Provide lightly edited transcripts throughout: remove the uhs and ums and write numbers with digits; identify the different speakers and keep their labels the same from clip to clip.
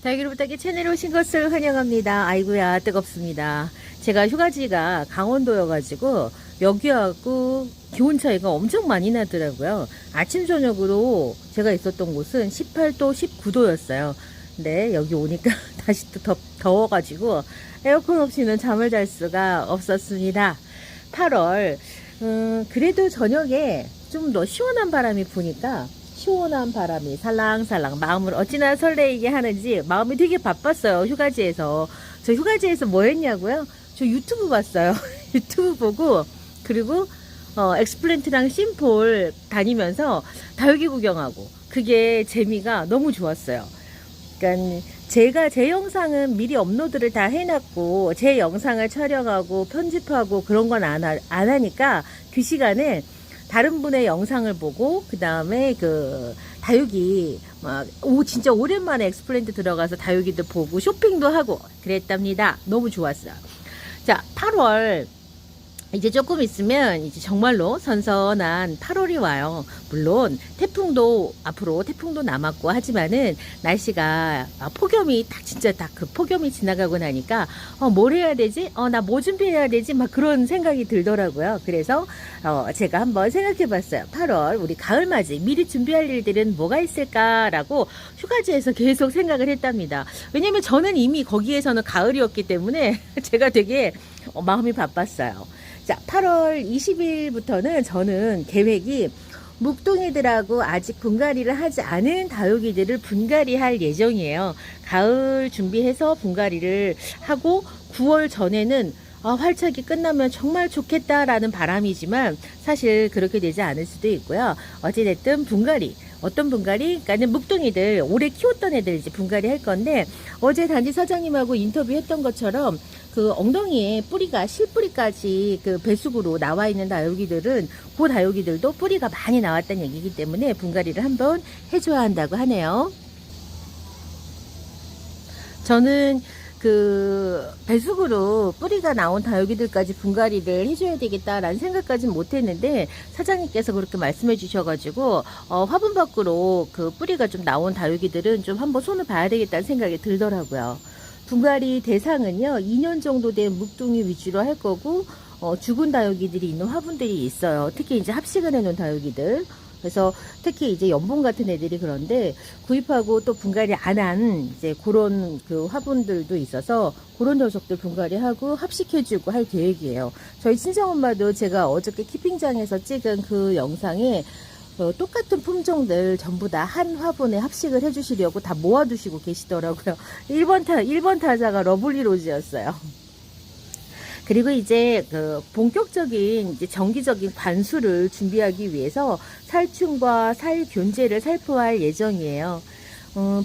Speaker 1: 달기로 부탁에 채널에 오신 것을 환영합니다. 아이고야 뜨겁습니다. 제가 휴가지가 강원도여가지고 여기하고 기온 차이가 엄청 많이 나더라고요. 아침 저녁으로 제가 있었던 곳은 18도 19도였어요. 근데 여기 오니까 다시 또 더워가지고 에어컨 없이는 잠을 잘 수가 없었습니다. 8월 그래도 저녁에 좀 더 시원한 바람이 부니까 시원한 바람이 살랑살랑 마음을 어찌나 설레이게 하는지 마음이 되게 바빴어요. 휴가지에서. 저 휴가지에서 뭐 했냐고요? 저 유튜브 봤어요. 유튜브 보고 그리고 엑스플랜트랑 심폴 다니면서 다육이 구경하고 그게 재미가 너무 좋았어요. 그러니까 제가 제 영상은 미리 업로드를 다 해놨고 제 영상을 촬영하고 편집하고 그런 건 안 하니까 그 시간에 다른 분의 영상을 보고 그 다음에 그 다육이 막 진짜 오랜만에 엑스플랜트 들어가서 다육이들 보고 쇼핑도 하고 그랬답니다. 너무 좋았어요. 자, 8월 이제 조금 있으면 이제 정말로 선선한 8월이 와요. 물론 태풍도 앞으로 태풍도 남았고 하지만은 날씨가 폭염이 딱 진짜 딱 그 폭염이 지나가고 나니까 뭘 해야 되지? 나 뭐 준비해야 되지? 막 그런 생각이 들더라고요. 그래서 제가 한번 생각해 봤어요. 8월 우리 가을맞이 미리 준비할 일들은 뭐가 있을까라고 휴가지에서 계속 생각을 했답니다. 왜냐면 저는 이미 거기에서는 가을이었기 때문에 제가 되게 마음이 바빴어요. 자, 8월 20일부터는 저는 계획이 묵둥이들하고 아직 분갈이를 하지 않은 다육이들을 분갈이할 예정이에요. 가을 준비해서 분갈이를 하고 9월 전에는 활차기 끝나면 정말 좋겠다라는 바람이지만 사실 그렇게 되지 않을 수도 있고요. 어찌됐든 분갈이. 어떤 분갈이? 그러니까는 묵둥이들 오래 키웠던 애들 이제 분갈이 할 건데 어제 단지 사장님하고 인터뷰했던 것처럼 그 엉덩이에 뿌리가 실뿌리까지 그 배숙으로 나와 있는 다육이들은 그 다육이들도 뿌리가 많이 나왔다는 얘기이기 때문에 분갈이를 한번 해줘야 한다고 하네요. 저는 그 배숙으로 뿌리가 나온 다육이들까지 분갈이를 해줘야 되겠다라는 생각까지는 못했는데 사장님께서 그렇게 말씀해 주셔가지고 화분 밖으로 그 뿌리가 좀 나온 다육이들은 좀 한번 손을 봐야 되겠다는 생각이 들더라고요. 분갈이 대상은요 2년 정도 된 묵둥이 위주로 할 거고 죽은 다육이들이 있는 화분들이 있어요. 특히 이제 합식을 해놓은 다육이들. 그래서 특히 이제 연봉 같은 애들이 그런데 구입하고 또 분갈이 안 한 이제 그런 그 화분들도 있어서 그런 녀석들 분갈이하고 합식해주고 할 계획이에요. 저희 친정엄마도 제가 어저께 키핑장에서 찍은 그 영상에 똑같은 품종들 전부 다 한 화분에 합식을 해주시려고 다 모아두시고 계시더라고요. 1번 타자가 러블리 로즈였어요. 그리고 이제 그 본격적인 이제 정기적인 관수를 준비하기 위해서 살충과 살균제를 살포할 예정이에요.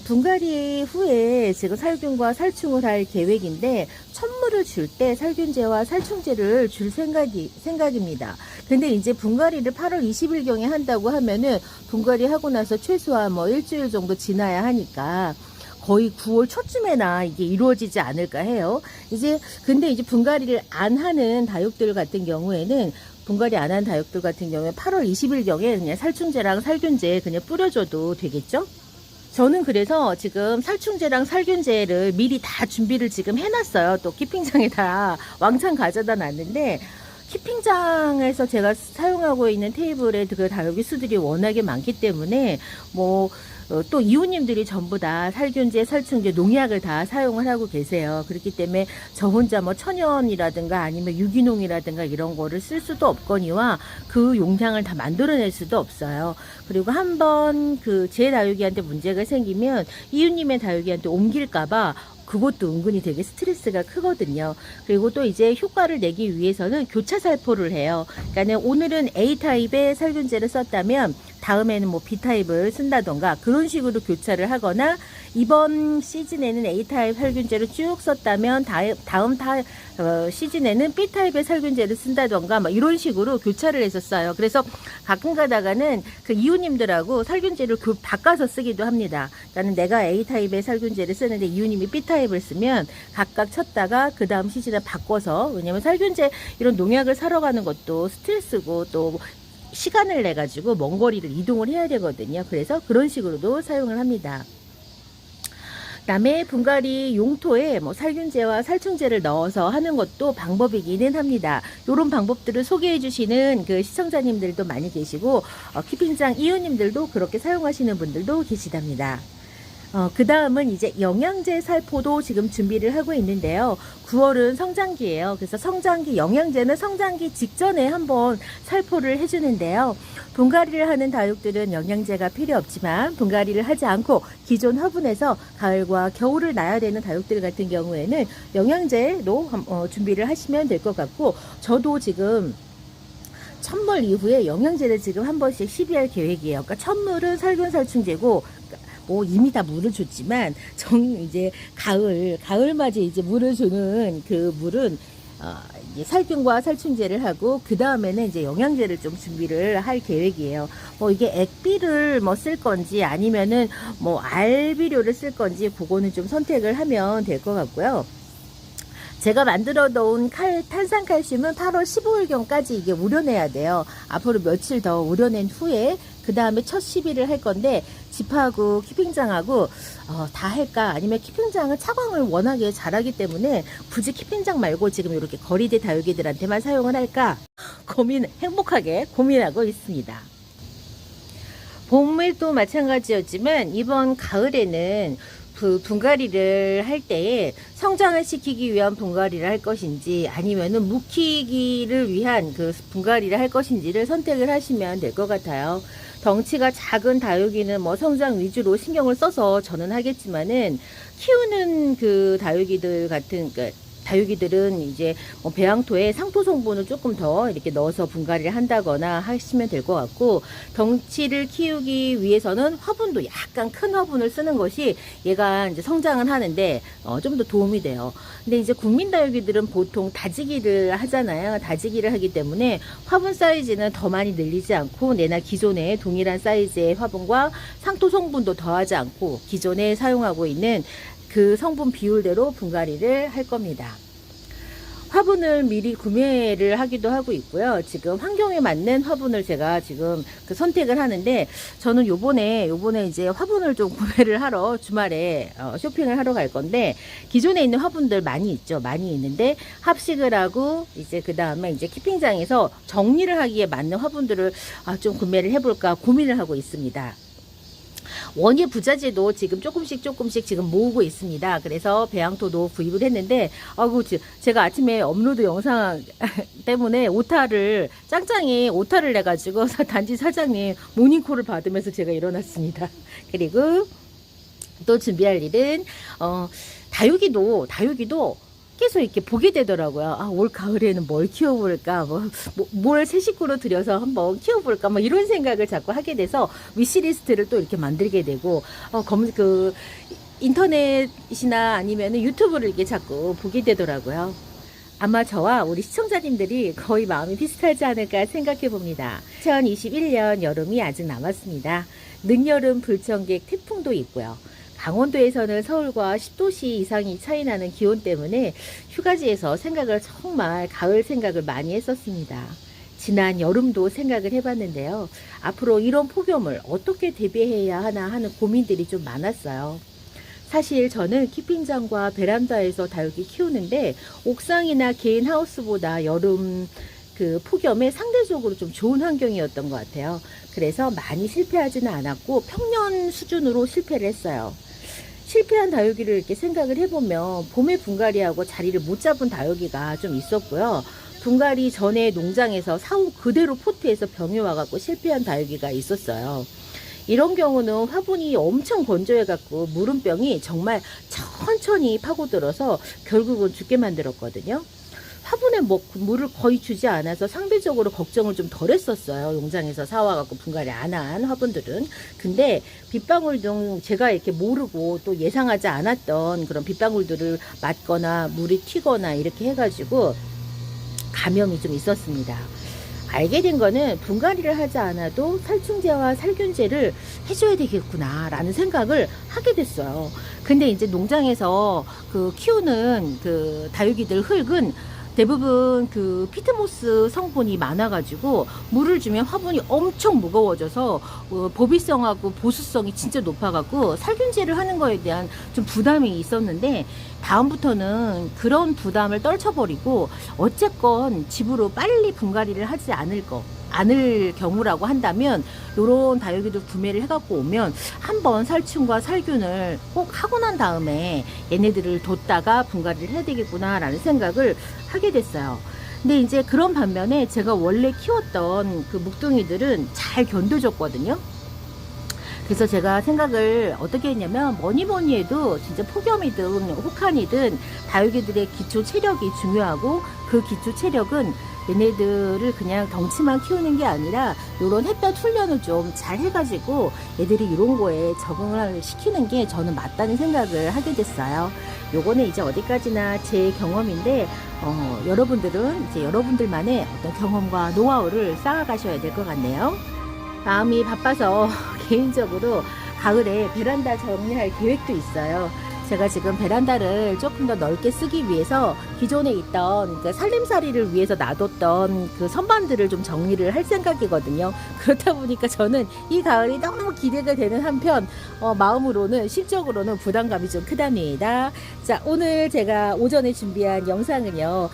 Speaker 1: 분갈이 후에 지금 살균과 살충을 할 계획인데 천물을 줄 때 살균제와 살충제를 줄 생각입니다. 근데 이제 분갈이를 8월 20일경에 한다고 하면은 분갈이 하고 나서 최소한 뭐 일주일 정도 지나야 하니까 거의 9월 초쯤에나 이게 이루어지지 않을까 해요. 근데 이제 분갈이를 안 하는 다육들 같은 경우에는 분갈이 안 한 다육들 같은 경우에 8월 20일경에 그냥 살충제랑 살균제 그냥 뿌려줘도 되겠죠? 저는 그래서 지금 살충제랑 살균제를 미리 다 준비를 지금 해놨어요. 또 키핑장에 다 왕창 가져다 놨는데 키핑장에서 제가 사용하고 있는 테이블에 그 다육이 수들이 워낙에 많기 때문에 또 이웃님들이 전부 다 살균제, 살충제, 농약을 다 사용을 하고 계세요. 그렇기 때문에 저 혼자 뭐 천연이라든가 아니면 유기농이라든가 이런 거를 쓸 수도 없거니와 그 용량을 다 만들어낼 수도 없어요. 그리고 한번 그 제 다육이한테 문제가 생기면 이웃님의 다육이한테 옮길까봐 그것도 은근히 되게 스트레스가 크거든요. 그리고 또 이제 효과를 내기 위해서는 교차 살포를 해요. 그러니까 오늘은 A타입의 살균제를 썼다면 다음에는 뭐 B타입을 쓴다던가 그런 식으로 교차를 하거나 이번 시즌에는 A타입 살균제를 쭉 썼다면 다음 시즌에는 B타입의 살균제를 쓴다던가 막 이런 식으로 교차를 했었어요. 그래서 가끔 가다가는 그 이웃님들하고 살균제를 바꿔서 쓰기도 합니다. 그러니까 내가 A타입의 살균제를 쓰는데 이웃님이 B타입을 쓰면 각각 쳤다가 그 다음 시즌에 바꿔서 왜냐면 살균제 이런 농약을 사러 가는 것도 스트레스고 또 시간을 내 가지고 먼 거리를 이동을 해야 되거든요. 그래서 그런 식으로도 사용을 합니다. 그다음에 분갈이 용토에 뭐 살균제와 살충제를 넣어서 하는 것도 방법이기는 합니다. 이런 방법들을 소개해 주시는 그 시청자님들도 많이 계시고 키핑장 이웃님들도 그렇게 사용하시는 분들도 계시답니다. 그 다음은 이제 영양제 살포도 지금 준비를 하고 있는데요. 9월은 성장기예요. 그래서 성장기 영양제는 성장기 직전에 한번 살포를 해주는데요. 분갈이를 하는 다육들은 영양제가 필요 없지만 분갈이를 하지 않고 기존 화분에서 가을과 겨울을 나야 되는 다육들 같은 경우에는 영양제로 준비를 하시면 될 것 같고, 저도 지금 첫물 이후에 영양제를 지금 한 번씩 시비할 계획이에요. 그러니까 첫물은 살균살충제고, 뭐 이미 다 물을 줬지만 이제 가을맞이 이제 물을 주는 그 물은 이제 살균과 살충제를 하고, 그 다음에는 이제 영양제를 좀 준비를 할 계획이에요. 뭐 이게 액비를 뭐 쓸 건지 아니면은 뭐 알비료를 쓸 건지 그거는 좀 선택을 하면 될 것 같고요. 제가 만들어 놓은 탄산칼슘은 8월 15일경까지 이게 우려내야 돼요. 앞으로 며칠 더 우려낸 후에 그 다음에 첫 시비를 할 건데, 집하고 키핑장하고 다 할까, 아니면 키핑장은 차광을 워낙에 잘하기 때문에 굳이 키핑장 말고 지금 이렇게 거리대 다육이들한테만 사용을 할까 행복하게 고민하고 있습니다. 봄에도 마찬가지였지만 이번 가을에는 그 분갈이를 할 때에 성장을 시키기 위한 분갈이를 할 것인지 아니면은 묵히기를 위한 그 분갈이를 할 것인지를 선택을 하시면 될 것 같아요. 덩치가 작은 다육이는 뭐 성장 위주로 신경을 써서 저는 하겠지만은, 키우는 그 다육이들 같은 다육이들은 이제 뭐 배양토에 상토 성분을 조금 더 이렇게 넣어서 분갈이를 한다거나 하시면 될 것 같고, 덩치를 키우기 위해서는 화분도 약간 큰 화분을 쓰는 것이 얘가 이제 성장을 하는데 좀 더 도움이 돼요. 근데 이제 국민 다육이들은 보통 다지기를 하잖아요. 다지기를 하기 때문에 화분 사이즈는 더 많이 늘리지 않고 내나 기존의 동일한 사이즈의 화분과 상토 성분도 더하지 않고 기존에 사용하고 있는 그 성분 비율대로 분갈이를 할 겁니다. 화분을 미리 구매를 하기도 하고 있고요. 지금 환경에 맞는 화분을 제가 지금 선택을 하는데, 저는 요번에 이제 화분을 좀 구매를 하러 주말에 쇼핑을 하러 갈 건데, 기존에 있는 화분들 많이 있죠. 많이 있는데 합식을 하고 이제 그 다음에 이제 키핑장에서 정리를 하기에 맞는 화분들을 좀 구매를 해볼까 고민을 하고 있습니다. 원예 부자재도 지금 조금씩 지금 모으고 있습니다. 그래서 배양토도 구입을 했는데, 제가 아침에 업로드 영상 때문에 짱짱이 오타를 내가지고 단지 사장님 모닝콜을 받으면서 제가 일어났습니다. 그리고 또 준비할 일은 다육이도 계속 이렇게 보게 되더라고요. 올 가을에는 뭘 키워볼까, 뭘 새 식구로 들여서 한번 키워볼까, 이런 생각을 자꾸 하게 돼서 위시리스트를 또 이렇게 만들게 되고, 인터넷이나 아니면 유튜브를 이렇게 자꾸 보게 되더라고요. 아마 저와 우리 시청자님들이 거의 마음이 비슷하지 않을까 생각해 봅니다. 2021년 여름이 아직 남았습니다. 늦여름 불청객 태풍도 있고요. 강원도에서는 서울과 10도씨 이상이 차이 나는 기온 때문에 휴가지에서 정말 가을 생각을 많이 했었습니다. 지난 여름도 생각을 해봤는데요. 앞으로 이런 폭염을 어떻게 대비해야 하나 하는 고민들이 좀 많았어요. 사실 저는 키핑장과 베란다에서 다육이 키우는데, 옥상이나 개인 하우스보다 여름 그 폭염에 상대적으로 좀 좋은 환경이었던 것 같아요. 그래서 많이 실패하지는 않았고 평년 수준으로 실패를 했어요. 실패한 다육이를 이렇게 생각을 해보면 봄에 분갈이하고 자리를 못 잡은 다육이가 좀 있었고요. 분갈이 전에 농장에서 사후 그대로 포트에서 병이 와갖고 실패한 다육이가 있었어요. 이런 경우는 화분이 엄청 건조해갖고 무름병이 정말 천천히 파고들어서 결국은 죽게 만들었거든요. 화분에 물을 거의 주지 않아서 상대적으로 걱정을 좀 덜 했었어요. 농장에서 사와갖고 분갈이 안 한 화분들은. 근데 빗방울 등 제가 이렇게 모르고 또 예상하지 않았던 그런 빗방울들을 맞거나 물이 튀거나 이렇게 해가지고 감염이 좀 있었습니다. 알게 된 거는 분갈이를 하지 않아도 살충제와 살균제를 해줘야 되겠구나 라는 생각을 하게 됐어요. 근데 이제 농장에서 키우는 다육이들 흙은 대부분 그 피트모스 성분이 많아가지고 물을 주면 화분이 엄청 무거워져서 보비성하고 보수성이 진짜 높아가지고 살균제를 하는 거에 대한 좀 부담이 있었는데, 다음부터는 그런 부담을 떨쳐버리고 어쨌건 집으로 빨리 분갈이를 하지 않을 경우라고 한다면 요런 다육이들 구매를 해갖고 오면 한번 살충과 살균을 꼭 하고 난 다음에 얘네들을 뒀다가 분갈이를 해야 되겠구나 라는 생각을 하게 됐어요. 근데 이제 그런 반면에 제가 원래 키웠던 그 묵둥이들은 잘 견뎌줬거든요. 그래서 제가 생각을 어떻게 했냐면, 뭐니 해도 진짜 폭염이든 혹한이든 다육이들의 기초 체력이 중요하고, 그 기초 체력은 얘네들을 그냥 덩치만 키우는 게 아니라 요런 햇볕 훈련을 좀 잘 해가지고 얘들이 이런 거에 적응을 시키는 게 저는 맞다는 생각을 하게 됐어요. 요거는 이제 어디까지나 제 경험인데, 여러분들은 이제 여러분들만의 어떤 경험과 노하우를 쌓아가셔야 될 것 같네요. 마음이 바빠서 개인적으로 가을에 베란다 정리할 계획도 있어요. 제가 지금 베란다를 조금 더 넓게 쓰기 위해서 기존에 있던 그 살림살이를 위해서 놔뒀던 그 선반들을 좀 정리를 할 생각이거든요. 그렇다 보니까 저는 이 가을이 너무 기대가 되는 한편, 마음으로는, 심적으로는 부담감이 좀 크답니다. 자, 오늘 제가 오전에 준비한 영상은요,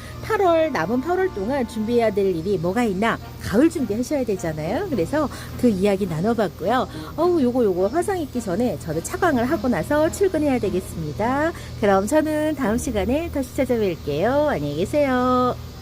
Speaker 1: 남은 8월 동안 준비해야 될 일이 뭐가 있나, 가을 준비하셔야 되잖아요. 그래서 그 이야기 나눠봤고요. 요거 화상 입기 전에 저는 차광을 하고 나서 출근해야 되겠습니다. 그럼 저는 다음 시간에 다시 찾아뵐게요. 안녕히 계세요.